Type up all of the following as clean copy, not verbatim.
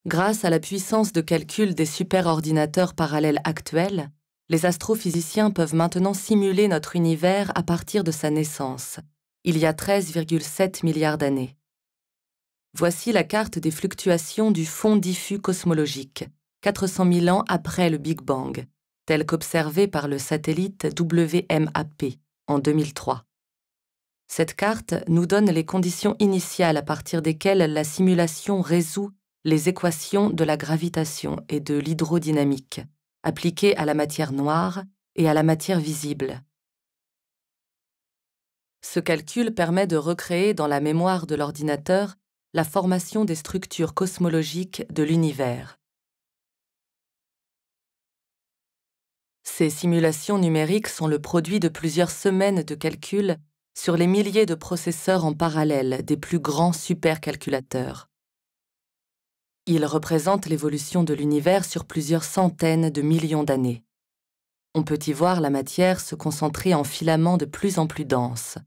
Grâce à la puissance de calcul des superordinateurs parallèles actuels, les astrophysiciens peuvent maintenant simuler notre univers à partir de sa naissance, il y a 13,7 milliards d'années. Voici la carte des fluctuations du fond diffus cosmologique, 400 000 ans après le Big Bang, telle qu'observée par le satellite WMAP en 2003. Cette carte nous donne les conditions initiales à partir desquelles la simulation résout les équations de la gravitation et de l'hydrodynamique, appliquées à la matière noire et à la matière visible. Ce calcul permet de recréer dans la mémoire de l'ordinateur la formation des structures cosmologiques de l'univers. Ces simulations numériques sont le produit de plusieurs semaines de calcul sur les milliers de processeurs en parallèle des plus grands supercalculateurs. Ils représentent l'évolution de l'univers sur plusieurs centaines de millions d'années. On peut y voir la matière se concentrer en filaments de plus en plus denses,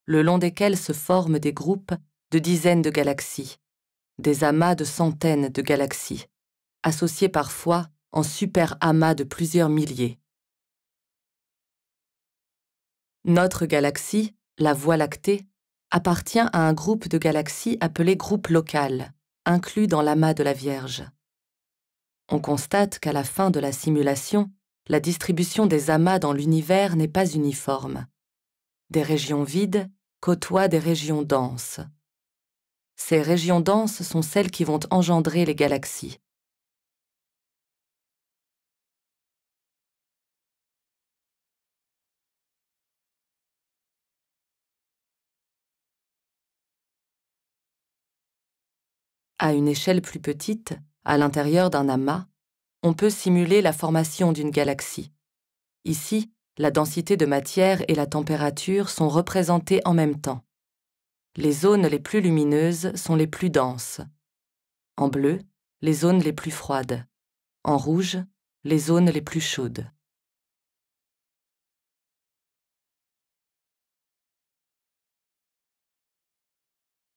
le long desquels se forment des groupes de dizaines de galaxies, des amas de centaines de galaxies, associés parfois en super-amas de plusieurs milliers. Notre galaxie, la Voie lactée, appartient à un groupe de galaxies appelé groupe local, inclus dans l'amas de la Vierge. On constate qu'à la fin de la simulation, la distribution des amas dans l'univers n'est pas uniforme. Des régions vides côtoient des régions denses. Ces régions denses sont celles qui vont engendrer les galaxies. À une échelle plus petite, à l'intérieur d'un amas, on peut simuler la formation d'une galaxie. Ici, la densité de matière et la température sont représentées en même temps. Les zones les plus lumineuses sont les plus denses. En bleu, les zones les plus froides. En rouge, les zones les plus chaudes.